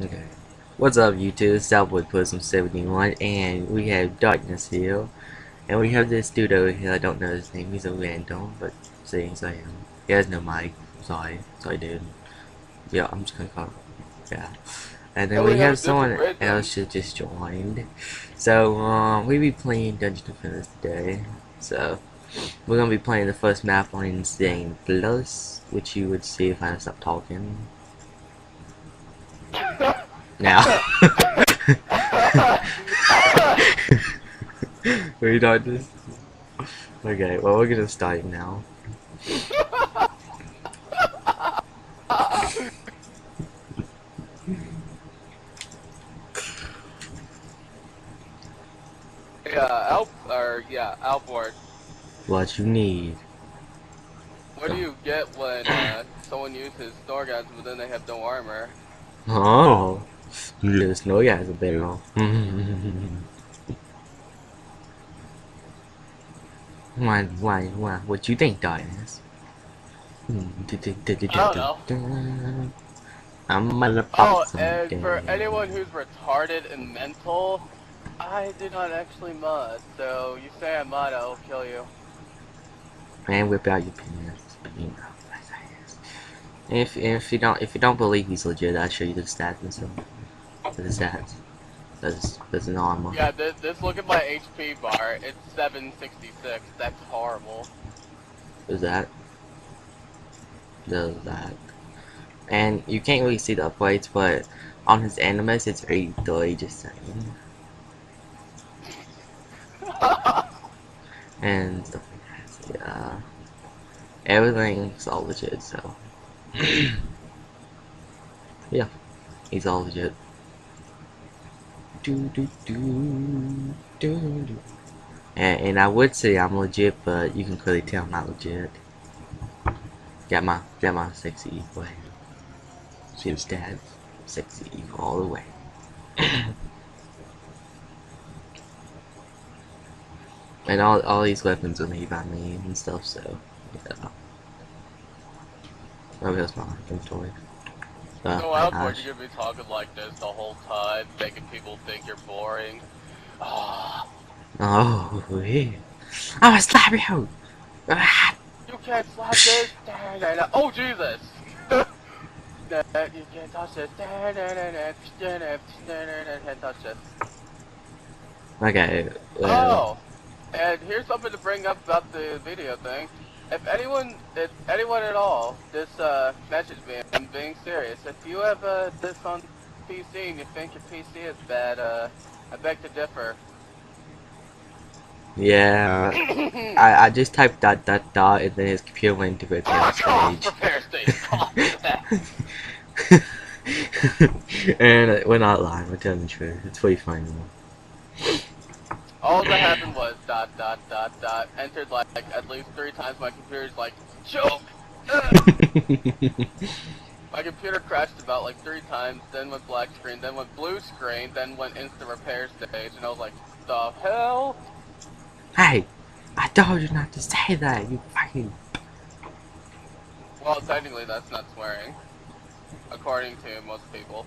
Okay. What's up, YouTube? It's OutboardPrism71, and we have Darkness here. And we have this dude over here, I don't know his name, he's a random, but seeing I am. He has no mic. Sorry dude. Yeah, I'm just gonna call him. Yeah. And then And we we have a have different someone rhythm. else who just joined. So, we be playing Dungeon Defenders today. So, we're gonna be playing the first map on Insane Plus, which you would see if I stop talking. Now. We don't just. Okay, well, we're gonna start now. Outboard. What you need. What do Go. you get when someone uses Snorgasm but then they have no armor? Oh, there's no guys a bit long. Why? What you think, Darkness? I don't know. I'm gonna pop Oh, and for someday. anyone who's retarded and mental, I did not actually mod, so you say I mod, I'll kill you. Man, whip out your penis. You know, that's how it is. If you don't believe he's legit, I'll show you the stats and stuff. The stats. There's an armor. Yeah, this look at my HP bar, it's 766, that's horrible. There's that. There's that. And you can't really see the upgrades, but on his animus it's 83, just saying. And stuff like that. Yeah. Everything's all legit, so. Yeah, he's all legit. And I would say I'm legit, but you can clearly tell I'm not legit. Got my sexy equal. See the stats? Sexy equal all the way. And all these weapons are made by me and stuff, so yeah. Oh, that's my inventory. So My Outboard, gosh. you're gonna be talking like this the whole time, making people think you're boring. Ah. Oh, yeah. I'm a slap you! Ah. You can't slap this. Oh Jesus! You can't touch this. Can't touch this. Okay, Oh, and here's something to bring up about the video thing. If anyone at all, just message me. I'm being serious. If you have this on PC and you think your PC is bad, I beg to differ. yeah. I just typed dot and then his computer went into repair stage. Prepare stage. And we're not lying, we're telling the truth. It's pretty funny. All that happened was ... entered like at least 3 times. My computer's like choke. My computer crashed about like 3 times, then went black screen, then went blue screen, then went instant repair stage, and I was like, the hell? Hey, I told you not to say that, you fucking. Well, technically that's not swearing, according to most people.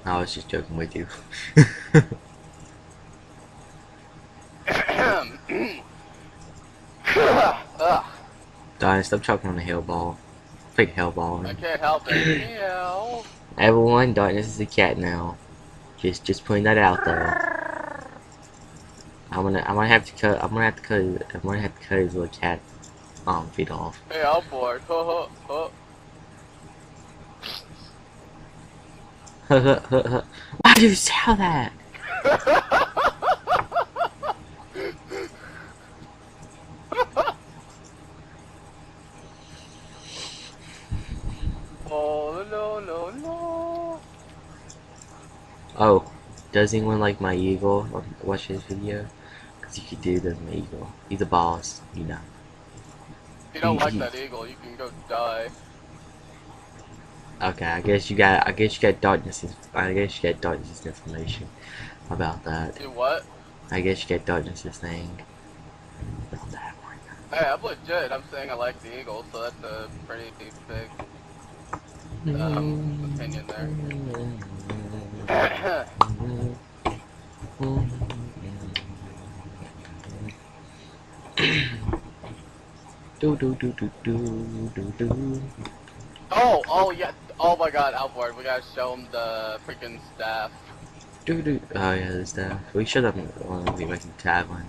I was just joking with you. Ugh, Darn, stop choking on the hell ball. Fake hell ball. I can't help it. Meow. Everyone, Darkness is a cat now. Just putting that out there. I'm gonna have to cut. I'm gonna have to cut his little cat feet off. Hey, I'm bored. Huh, huh, Why do you sell that? huh. Oh no no no. Oh, does anyone like my eagle? Watch this video, cause you could do this my eagle. He's a boss, you know. If you don't like He, that eagle, you can go die. okay, I guess you got darkness. I guess you got darkness information about that. Do what? I guess you got darkness's thing about that one. Hey, I'm legit. I'm saying I like the eagle, so that's a pretty big opinion there. Oh yeah. Oh my God, Outboard. We gotta show him the freaking staff. Oh yeah, the stuff. We should have be making tab on.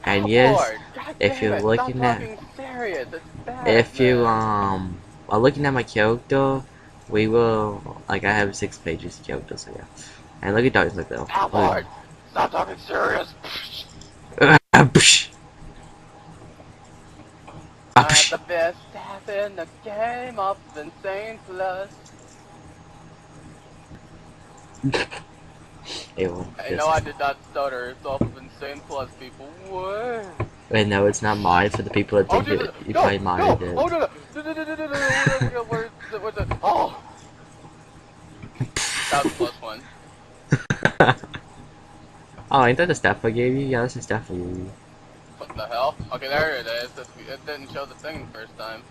And yes, Outboard. God if damn you're it! Stop looking at talking serious. It's bad, if you man. are looking at my character, we will like I have 6 pages of character, so yeah. And look at Darkness like that. Outboard. Stop talking serious. The best staff in the game of Insane Plus. Ew, I this know I is did not stutter. It's off of Insane Plus, people. What? wait, no, it's not mine for the people that Oh, think dude, you no, probably no, modded oh, it. no, no, no, no, no, no, no, no, no, where's the, oh, that was a close one. Oh, ain't that the stuff I gave you? Yeah, that's the stuff I gave you. What the hell? Okay, there it is. It didn't show the thing the first time.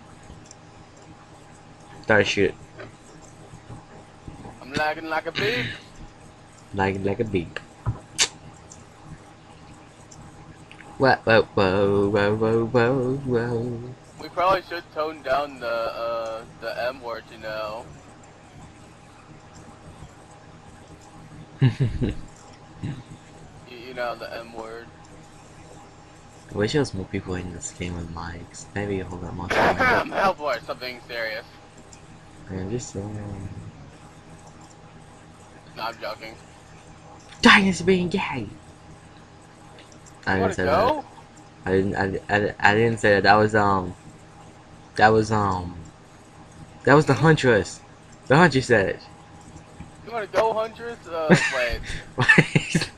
Start shoot. I'm lagging like a beep. Like a beak. Whoa, whoa, whoa, whoa, whoa, whoa, whoa. We probably should tone down the M word, you know. You know, the M word. I wish there was more people in this game with mics. Maybe a whole lot more fun. Hellboy, stop being serious. I'm just saying. No, I'm joking. Darkness being gay! I You didn't wanna say that. go? I didn't say that. That was, that was the Hmm? Huntress. The Huntress said it. You wanna go, Huntress? Wait. Wait.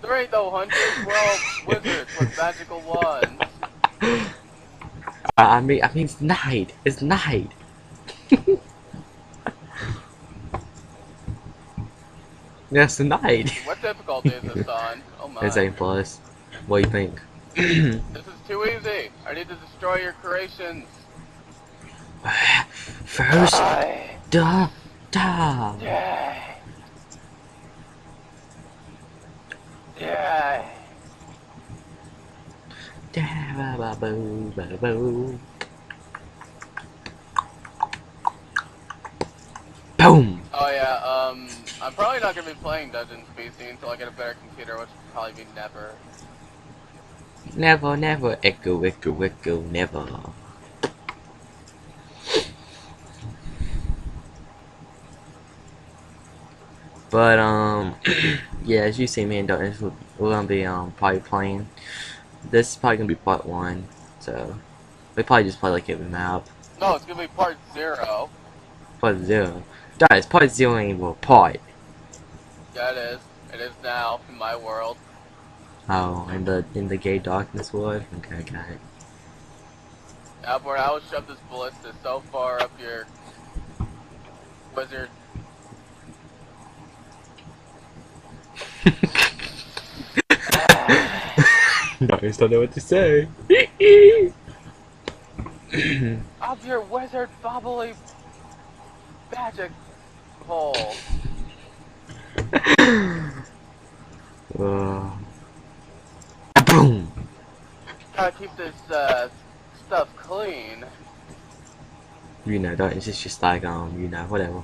There ain't no Huntress. We're all wizards with magical wands. I mean it's night. It's night. Yes, night. What difficulty is this on? Oh It's my. A plus. What do you think? This is too easy. I need to destroy your creations. First, Die. da. Die. Die. Da ba boo ba boo. Boom. Oh yeah, I'm probably not gonna be playing Dungeons PC until I get a better computer, which will probably be never. Never, never, echo, echo, echo, never. But yeah, as you see, me and Darkness, we're gonna be probably playing. This is probably gonna be part 1, so we probably just play like every map. No, it's gonna be part 0. Part 0. Guys, part 0 ain't even a part. Yeah, it is. It is now in my world. Oh, in the gay Darkness world? Okay, got it. Albert, I will shove this ballista so far up your wizard. Darkness don't know what to say. Up your wizard bubbly magic hole. Boom! Gotta keep this stuff clean. You know, Darkness is just like, you know, whatever.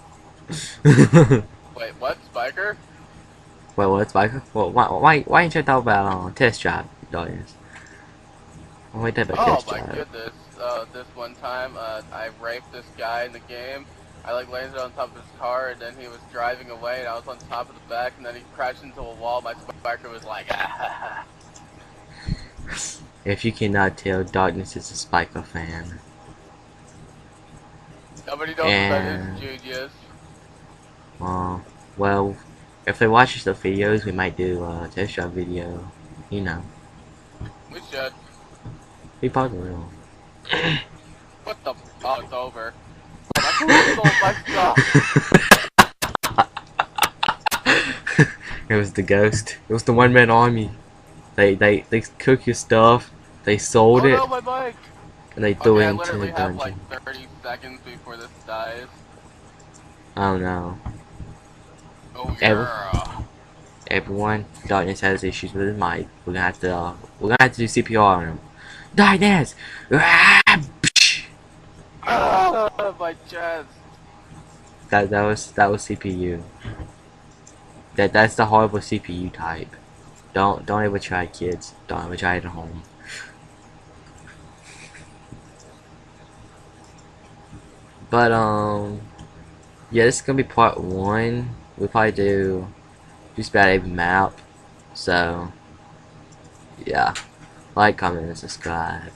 Wait, what? Spiker? Well, what's like? Well, why ain't you talk about test drive, Darkness? Why talk about Oh test my drive? goodness. This one time, I raped this guy in the game. I like landed on top of his car, and then he was driving away, and I was on top of the back, and then he crashed into a wall. My spiker was like, ah. If you cannot tell, Darkness is a Spiker fan. Nobody knows about his genius. Well, if they watch the videos, we might do a test drive video. You know, We should. we probably will. What the? Oh, it's over. My food stole my stuff. It was the ghost. It was the one-man army. They cook your stuff. They sold Oh it, no, my mic! and they threw Okay, it I into the literally have like dungeon. 30 seconds before this dies. Oh no. Oh Every, yeah. everyone, Darkness has issues with his mic. We're gonna have to do CPR on him. Darkness! Ah, Ah, my chest. that was CPU. That's the horrible CPU type. Don't ever try it, kids. Don't ever try it at home. But yeah, this is gonna be part one. We'll probably do just about every map. So yeah, like, comment, and subscribe.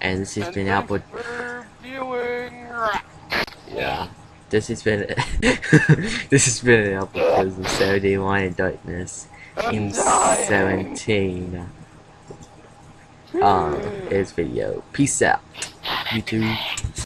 And this has And been thanks Outboard. for viewing. Yeah, this has been this has been an Outboard Prism 71 in Darkness I'm dying. M17. This video. Peace out, YouTube.